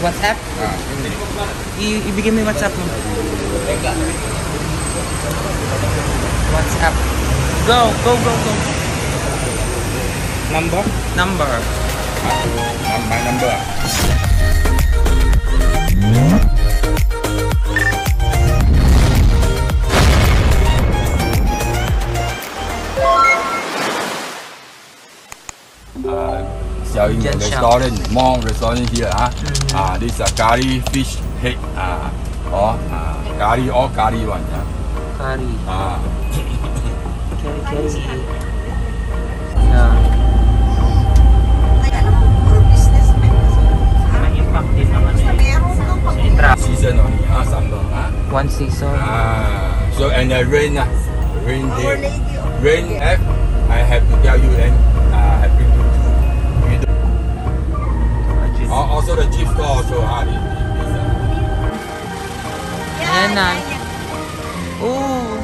WhatsApp? Ibigay mo yung WhatsApp mo. WhatsApp. Go. Number? Number. My number. Selling the restaurant, more restaurant here. This is a curry fish head. Or curry one. Curry. Curry. Season only, summer. One season. So and the rain day. Rain I have to tell you and have been to. Also the gift store also Ayan na. Ooh,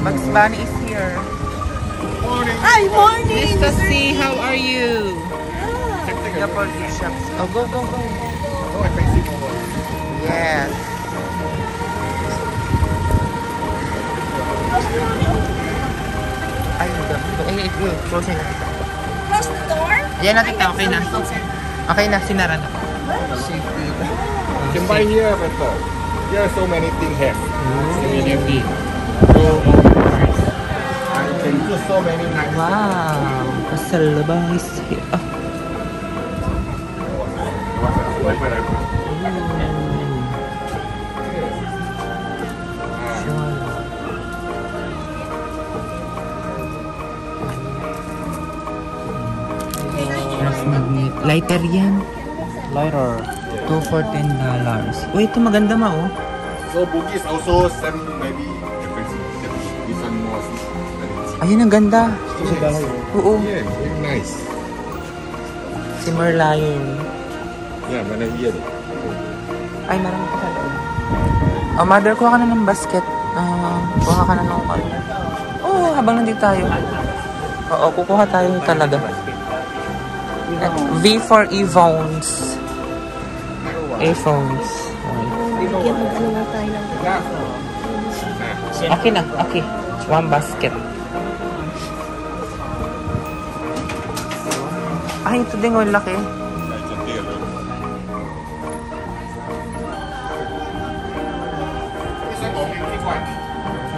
Bugs Bunny is here. Morning. Hi, morning. Nice to see. How are you? Singapore gift shops. Oh, go. Oh, I facing over. Yes. Ay, close na. Close the door? Yan natin ito. Okay na. Okay na, sinara na. You can buy here, but here are so many things here. Immediately. So, you can do so many nice. Wow, pasalabang is here. Lighter yan. Lighter. 2 for $10. Uy, ito maganda oh. So Bugis also some maybe this one more. Ayun, ang ganda. Oo. Yeah, very nice. Si Merlion. Yeah, mana here. Ay, marami pa sa loob. Oh, mother, kuha ka na ng basket. Kuha ka na ng oh, habang nandito tayo. Oo, kukuha tayo talaga. V for earphones. Earphones. Bigyan mag-ano nga tayo ng Okay na, okay. One basket. Ay, ito din ang laki.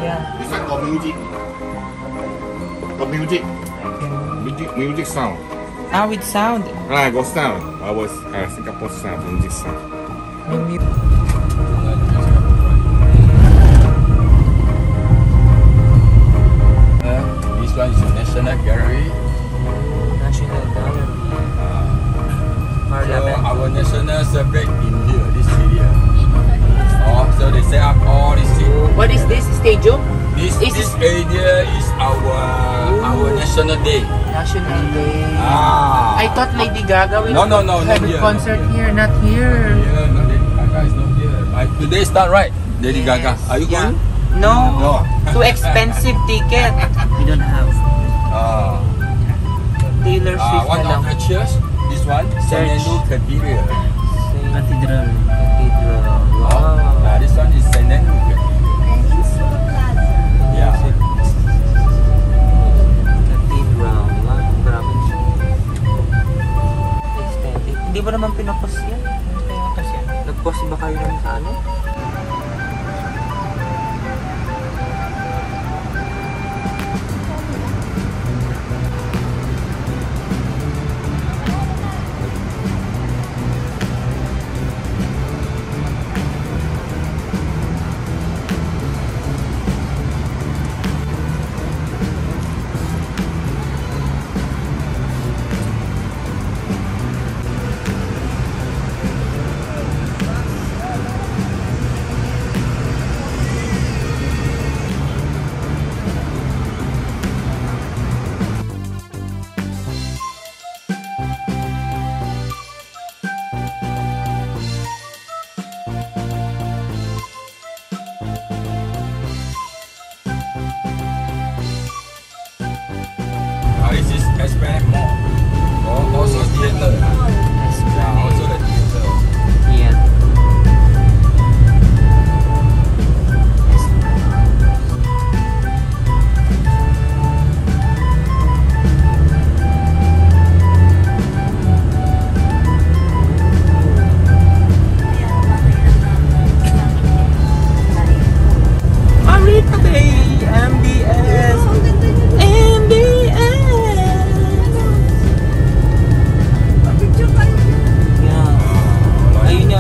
Yeah. This one got music. Got music. Music sound. With sound. Got sound. I was Singapore sound, music sound. This one is the National Gallery. National Gallery. So our national celebrate in here, this area. So they set up all this thing. What is this? Stadium? This area is our national day. National Day. I thought Lady Gaga will No, have a concert here, not here. Yeah, no, Lady Gaga is not here. Today start right, Lady Gaga. Are you going? No. Too expensive ticket. We don't have. Taylor Swift One na lang. of the church, this one, St. Andrew Cathedral. Cathedral. Wow. This one is St. Andrew Cathedral. Yeah. Cathedral. Wow, grabe. Aesthetic. Hindi ba naman pinapost yan? Nag-post ba kayo nun sa ano?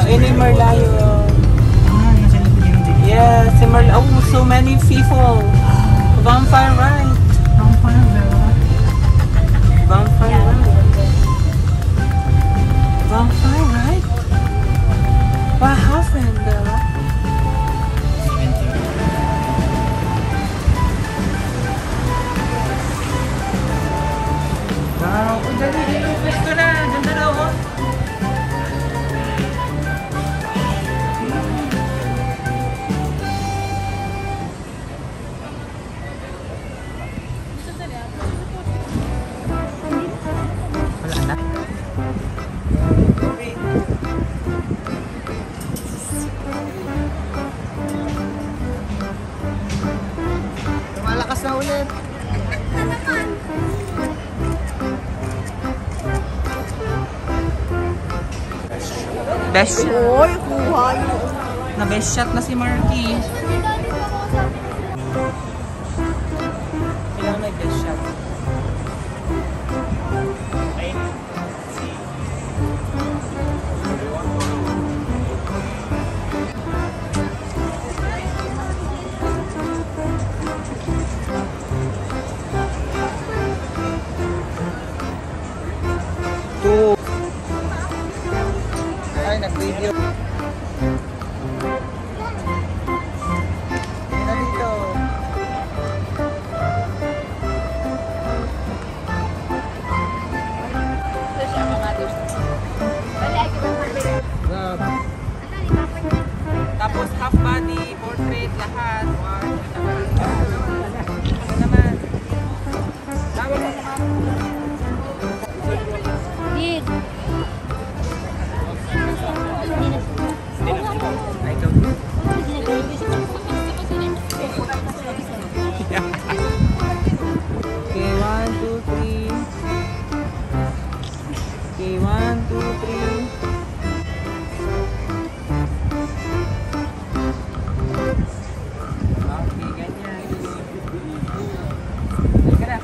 Ayun yung Merlion. Ah, nasa likod yung din. Yes, si Merlion. Oh, so many people. Vampire ride. Vampire ride. Vampire ride. Vampire ride? What happened, Bella? Wow, ang dali din yung pwesto na. Ganda na ako. Wala na. Malakas na ulit. Best shot. Oy, kuha yun. Na best shot na si Marky. Kailangan may best shot. Ay, nag-video. Yan na dito. Tapos half body, portrait, lahat. Ano naman? Yes. Ay, ikaw. Okay, 1, 2, 3. Okay, 1, 2, 3. Okay, ganyan. Teka na.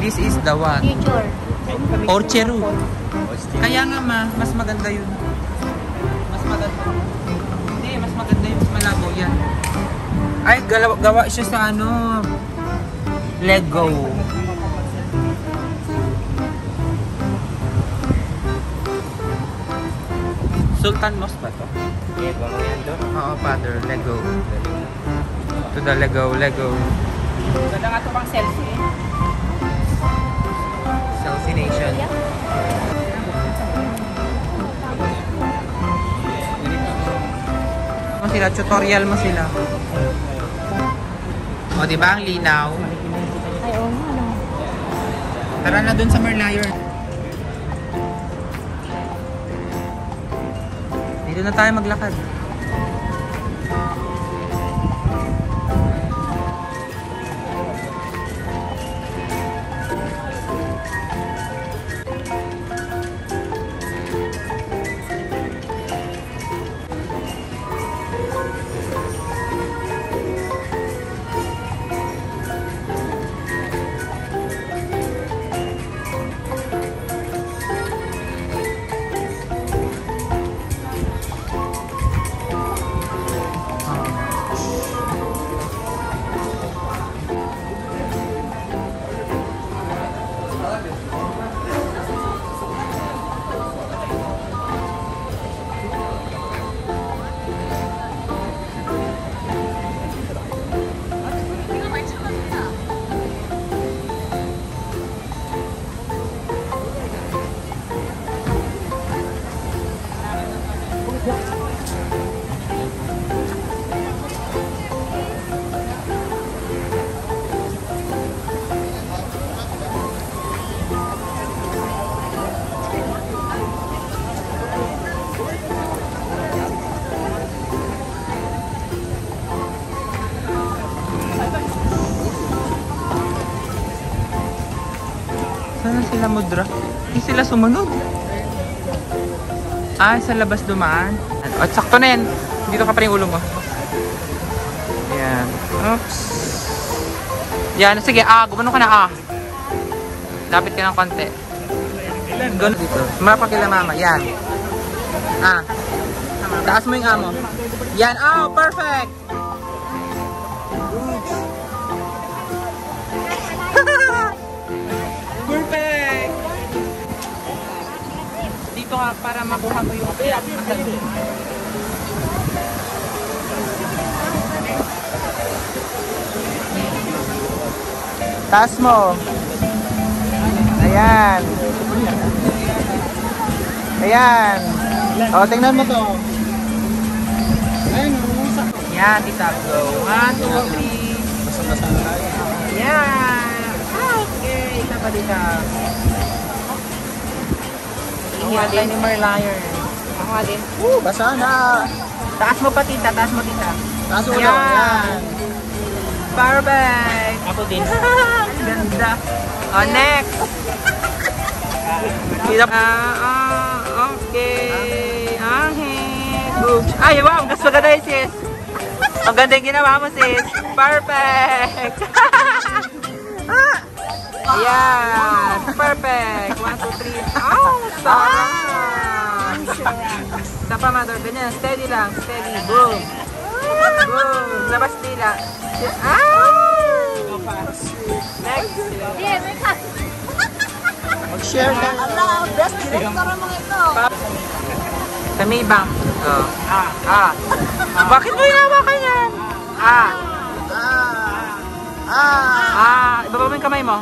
This is the one. Future. Orcheru. Kaya nga mas maganda yun. Mas maganda. Hindi, mas maganda yun. Mas malabo yan. Ay, gawa siya sa ano, Lego. Sultan Mosque ba to? Oo, father. Lego. To the Lego. Ganda nga ito pang selfie. Selfie Nation. Ano sila? Tutorial mo sila. O, diba? Ang linaw. Ay, oo nga, no. Tara na dun sa Merlion. Dito na tayo maglakad. Saan na sila mudra? Hindi sila sumunod. Ah, sa labas dumaan. At sakto na yan. Dito ka pa rin ulo mo. Ayan. Oops. Yan. Sige, gumano ka na, Lapit ka ng konti. Gano'n dito. Marapag kila mama. Yan. Taas mo yung amo. Yan. Perfect! Perfect! Dito ka para makuha mo yung taas mo. Ayan. Ayan. Tingnan mo to. Yan, tita. Go. 1, 2, 3. Yan. Okay. Isa pa dito. Ihiyan tayo ni Merlion. Ako din. Basa na. Taas mo pa, tita. Taas mo, tita. Taas mo Yan. yan. Perfect. Ako din. Ganda. Next. Okay. Boobs. Ay, wow. Mas maganda yun, sis. Maganda yung ginawa mo, sis. Perfect. Yan. Perfect. 1, 2, 3. Sarap. Isa pa, mother. Ganyan. Steady lang. Steady. Boom. Boom. Labas nila. Next. Mag-share ka. Ala, best director ang mga ito. Sa may bank. Bakit mo hinawakan yan? Ibaba mo yung kamay mo.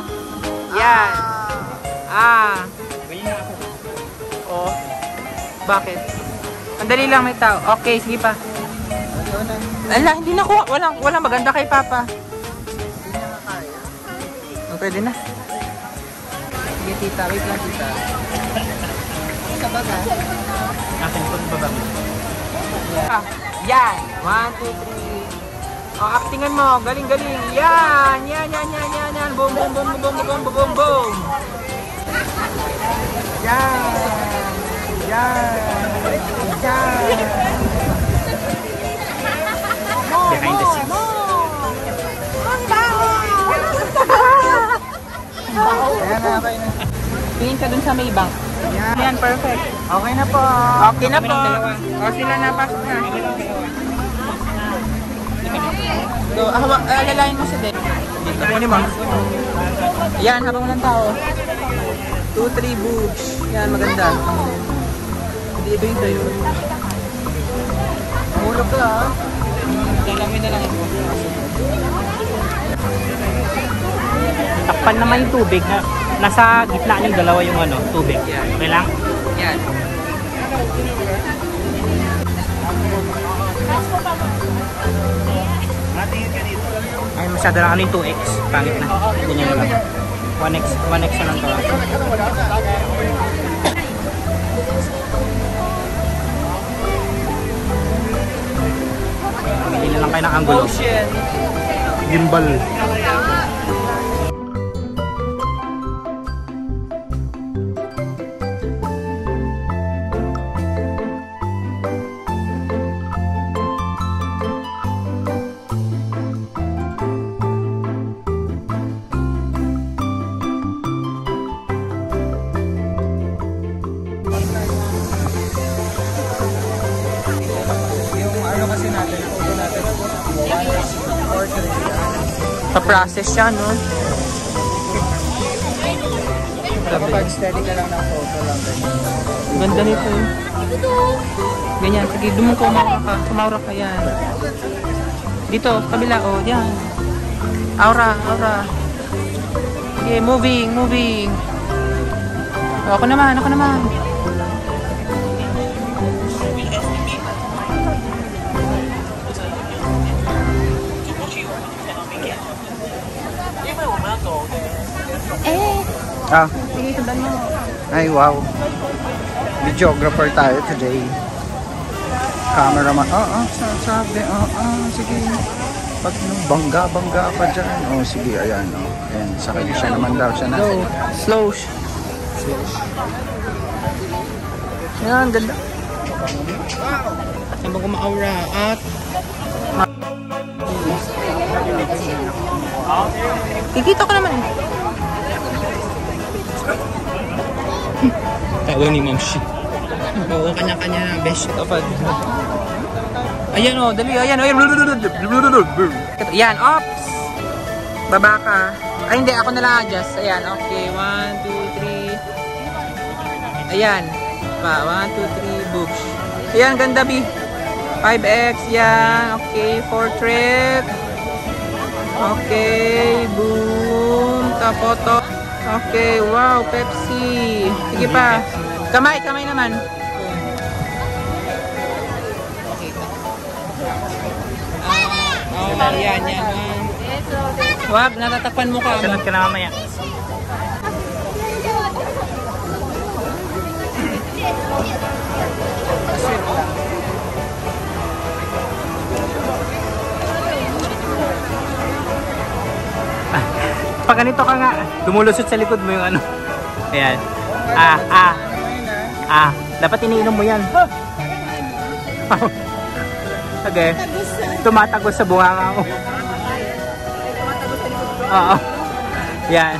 Yan. Bakit? Andali lang, may tao. Okay, sige pa. Ala, hindi na ko. Walang maganda kay Papa. Pwede na. Sige, tita. Wait lang, tita. Sa baga. Akin po sa baba. Yan. 1, 2, 3. Actingan mo. Galing. Yan. Yan. Boom. Yan. Behind the scenes. Ayan na, okay na. Tingin ka dun sa may bank. Yan, perfect. Okay na po. Okay na po. Sila na, pasok na. So, lalayin mo si Dek. Dito mo ni Ma'am. Yan, habang walang tao. 2, 3 boobs. Yan, maganda. Hindi iba yung sa'yo. Mulog ka, Dalamin na lang ito. Takpan naman yung tubig na nasa gitna yung dalawa yung tubig. Okay lang? Yan. Ay, masyado lang yung 2x. Pangit na. Ganyan lang. 1x na lang to. Pili na lang kayo ng angulo. Gimbal. kasi natin, photo natin. Pa-process siya, no? Kapag steady ka lang ng photo lang. Ganda nito. Ganyan, sige, dumong kumaura ka yan. Dito, kabila, oh, yan. Aura. Okay, moving. Oh, ako naman. Sige, sundan mo. Ay, wow. Videographer tayo today. Cameraman. Sabi. Sige. Pag bangga pa dyan. Sige, ayan. Ayan, sakay siya naman daw siya na. Slow. Yan, ganda. Sabang kumaura at ikita ko naman. Tawa ni Ma'am Shi. Oo, kanya-kanya na best of all. Ayan o, dali, ayan. Yan, ops. Baba ka. Ay, hindi, ako na lang adjust. Ayan, okay. 1, 2, 3. Ayan. 1, 2, 3, boobs. Ayan, ganda, B. 5X, yan. Okay, 4 trip. Okay, boom. Tapoto. Okay, wow, Pepsi. Sige pa. Kamay naman. Yan. Wag, natatakpan mo ka. Sunod ka na mamaya. Pag ganito ka nga, lumulusot sa likod mo yung ano. Ayan. Dapat iniinom mo yan. Okay. Tumatagos sa bunganga mo. Oo. Yan.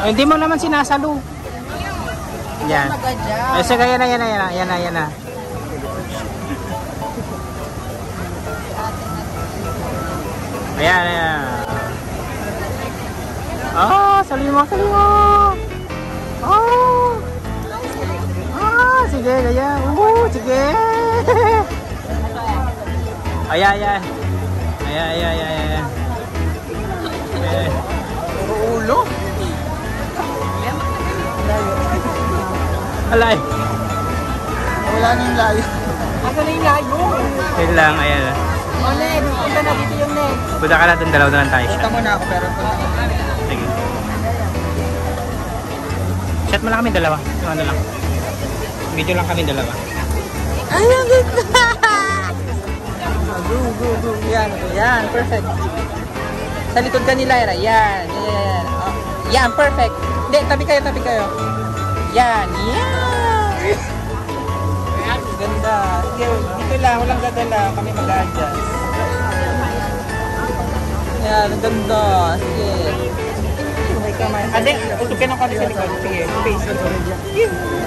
Hindi mo naman sinasalo. Yan. Ay, sige, yan na. Ayan. Sali mo. Sige, gaya. Sige. Ayan. Ulo. Alay. Wala na yung layo. Asa na yung layo? Wait lang, ayan. O, Ned, punta na dito yung Ned. Punta ka natin, dalaw na lang tayo. Punta muna ako pero Sige. Chat mo lang kami dalawa. Yung ano lang. Video lang kami dalawa. Ay, ang ganda! Go. Yan, perfect. Sa likod ka ni Lyra. Yan. Yan, perfect. Hindi, tabi kayo. Yan. Ganda. Sige, dito lang. Walang gagala. Kami mag-adjust. Yan, ang ganda. Sige. Ade, usupin ako sa likod. Sige, face.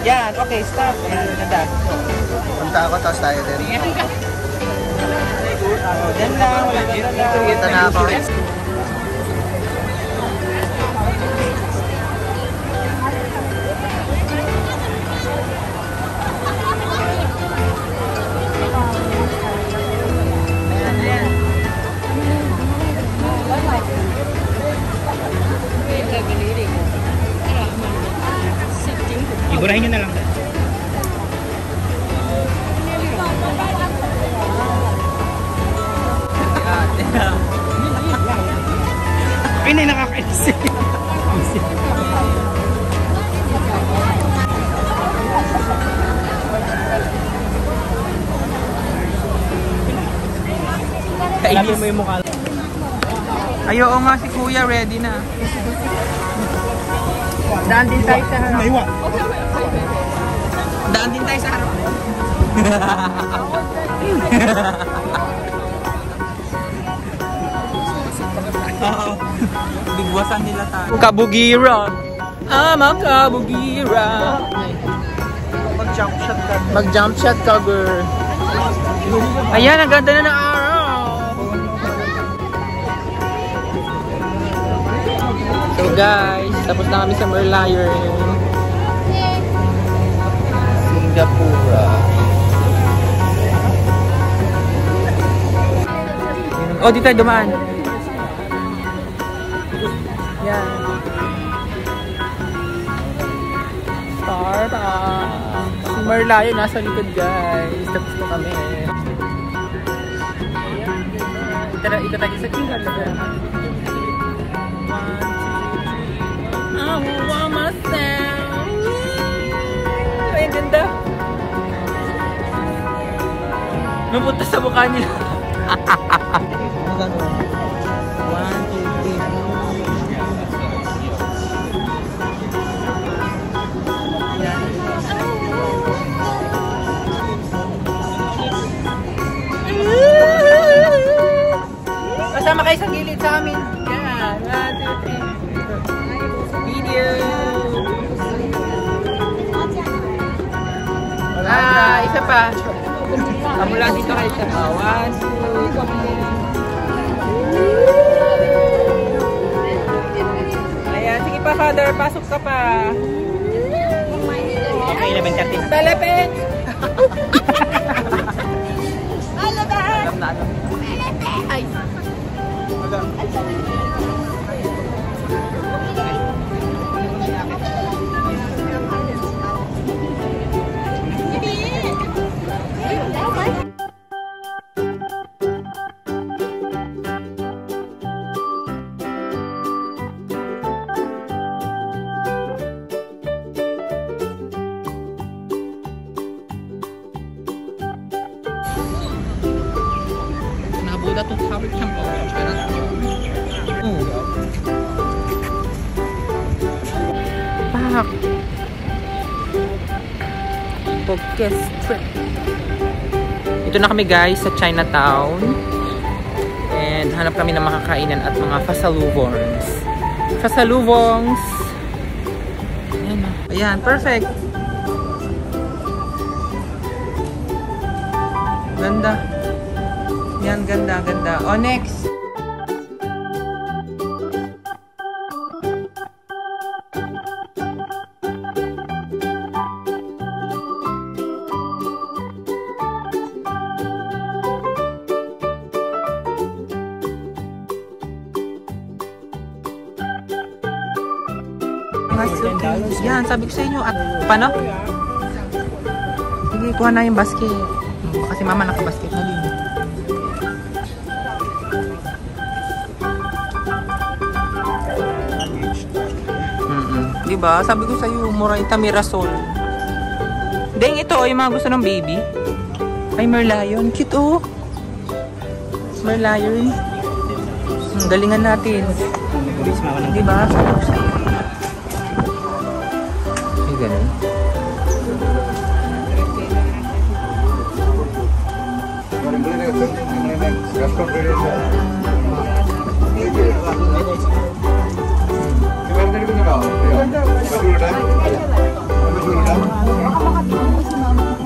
Yan, okay, stop. Yan, ganda. punta ako tapos tayo din. Diyan lang, walang gagala. Kita na ako. Iburahin nyo na lang. Ay, na nakakainis. Kainin mo yung mukha. Ay, oo nga, si Kuya ready na. Daan din tayo sa harap. Daan din tayo sa harap. Bigwasan nila tayo. Kabugira. Ama kabugira. Mag-jump shot ka. Mag-jump shot ka, girl. Ayan, ang ganda na ng araw. So guys, tapos na kami sa Merlion. Singapore. Oh, dito tayo dumaan. Yan. Startup. Si Merlion nasa likod, guys. Tapos na kami. Tara, ikatagi sa tinggal. I want myself. Ay, ganda. Napunta sa mukha nila. ganun. 1, 2, 3. Yan. Kasama kayo sa gilid sa amin. Yan. 1, 2, 3. Video. Isa pa. Mula dito kayo sa 1, 2, 3. Ayan, sige pa, Father. Pasok ka pa. Okay, 11:30. Telepet! Alam na, alam. Ay. 나보다 또 탑을 참 빡! Pocke Street. Ito na kami guys sa Chinatown. And hanap kami ng makakainan at mga pasalubongs. Pasalubongs! Ayan, ayan, perfect! Ganda. Yan, ganda, ganda. O, next! Yan, sabi ko sa inyo. At, paano? Sige, kuha na yung basket. Kasi mama nakabasket na din. Diba? Sabi ko sa'yo, Moraita Mirasol. Deng, ito yung mga gusto ng baby. Ay, Merlion. Cute, oh. Merlion. Galingan natin. Diba? Sabi ko sa'yo. Ay, ganun.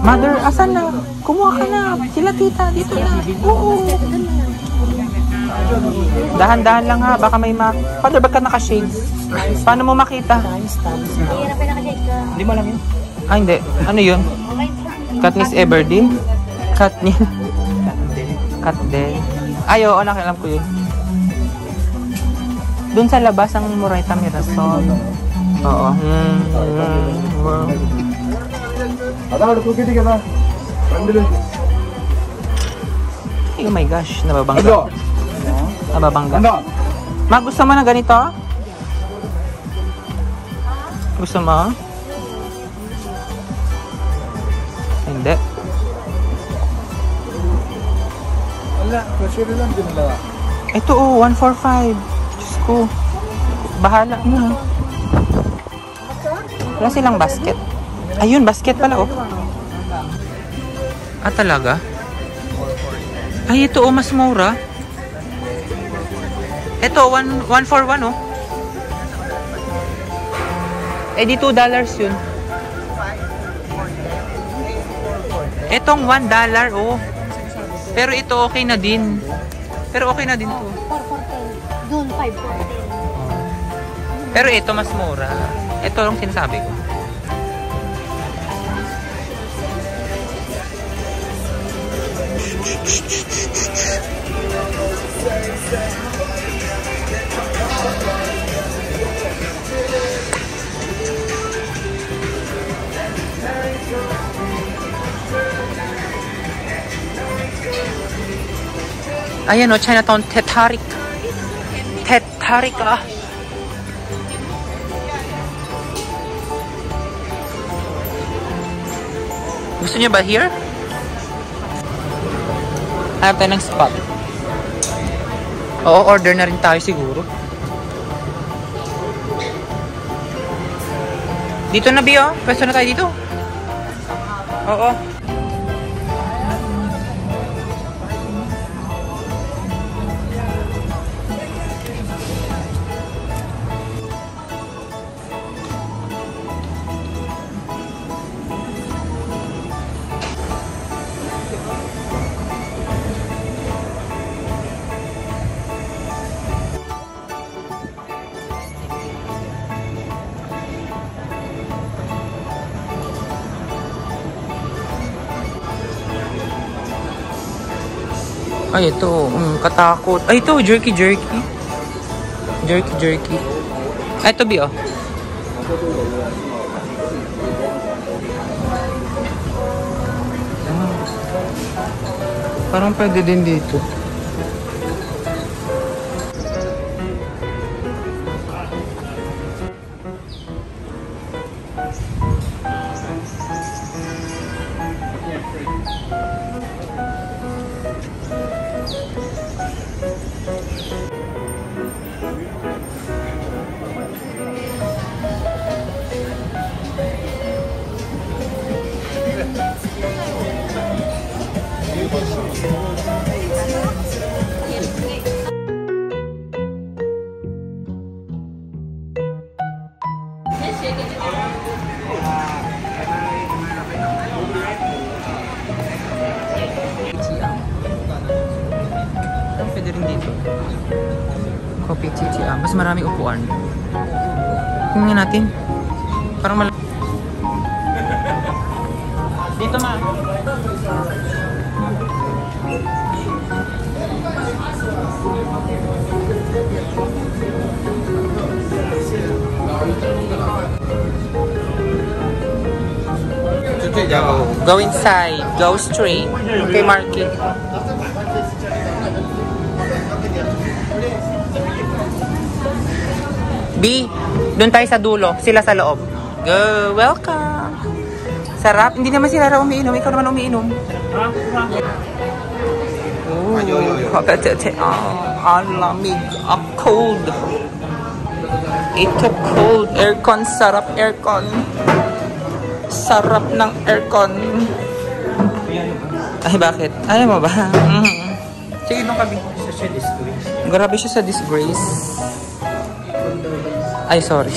Mother, asan na? Kumuha ka na. Sila tita, dito na. Oo. Dahan-dahan lang ha. Baka may Father, ba't ka naka-shades? Paano mo makita? Hindi mo alam yun? Ah, hindi. Ano yun? Katniss Everdeen? Katniss? Katden. Ay, oo. Alam ko yun. Doon sa labas ang Moraita Mirasol. Oo. Oh my gosh, nababangga. Nababangga. Ma, gusto mo na ganito? Gusto mo? Hindi. Wala, kasiri lang din nila. Ito oh, 145. Diyos ko. Bahala na. Wala silang basket. Ayun, basket pala oh. Ah, talaga? Ay, ito oh, mas mura. Ito, 141 oh. Eh, di $2 yun. Itong $1 oh. Pero ito okay na din. Pero okay na din to. 410. Doon, 540. Pero ito mas mura. Ito lang sinasabi ko. Ayan o, Chinatown Tetarik. Tetarik ah. Gusto niyo ba here? Hanap tayo ng spot. Oo, order na rin tayo siguro. Dito na, Bio. Pwesto na tayo dito. Oo. Ay, ito. Katakot. Ay, ito. Jerky. Ay, ito, Bio. Parang pwede din dito. Pwede rin dito. Coffee TTM. Mas maraming upuan. Tingnan natin. Parang malaki. Dito, ma. Go inside. Go straight. Okay, Marky. B, doon tayo sa dulo. Sila sa loob. Go, welcome. Sarap. Hindi naman sila raw umiinom. Ikaw naman umiinom. Ooh, ang lamig. Cold. Ito cold. Aircon, sarap aircon. Sarap ng aircon. Ay, bakit? Ayaw mo ba? Sige, nung kabi. Grabe siya sa disgrace. Ay, sorry.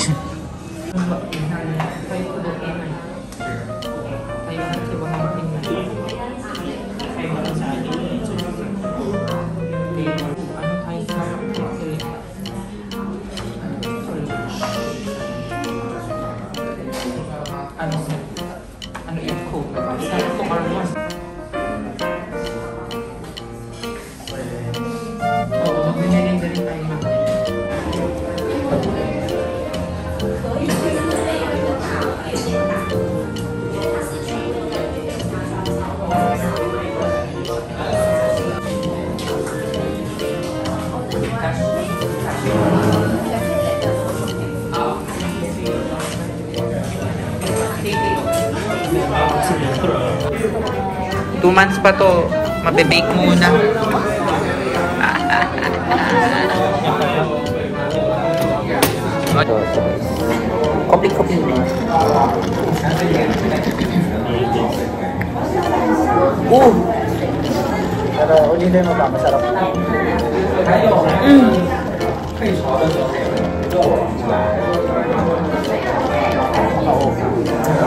Ano yung code? Saan itong R1? Oo, mag-melinda rin tayo na. Two months pa to, mabe-bake muna. Kopi-kopi. Pero ulitin mo ba? Masarap.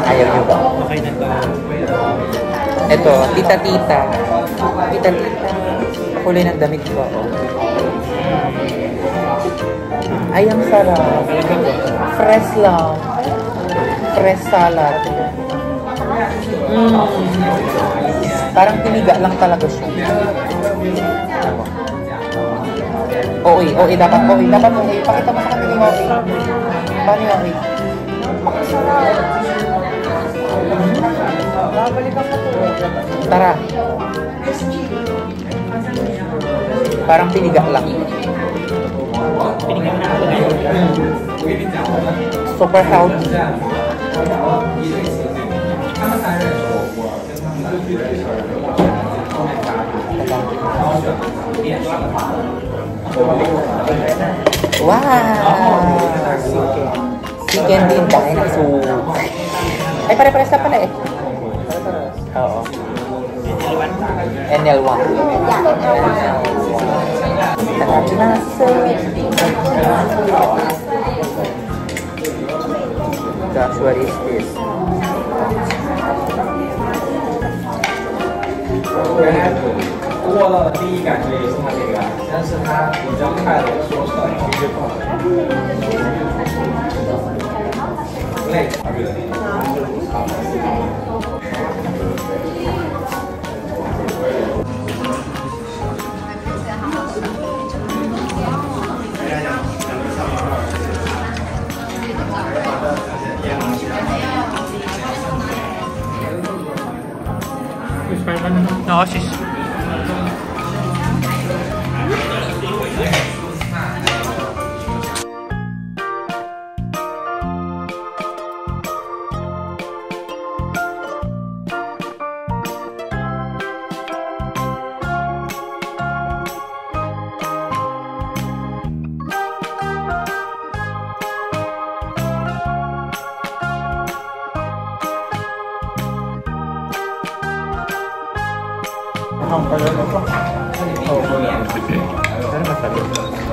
Ayaw nyo ba? Ito, tita-tita. Tita-tita. Kulay ng damit ko. Ay, ang sarap. Fresh lang. Fresh salad. Parang tiniga lang talaga siya. OA, dapat OA. Dapat OA. Pakita mo sa kanila yung OA. Paano yung OA? Tara. Parang tiniga lang. Super healthy. Wow! Chicken din dahil ay, pare-pares na pala eh. Oo. NL1. Gosh, what is this? 过了第一感觉也是他这个，但是他比较快的说出来一句话。累。No, sis. Ang pala na to. Oh, wala. Sige. Ano masabi?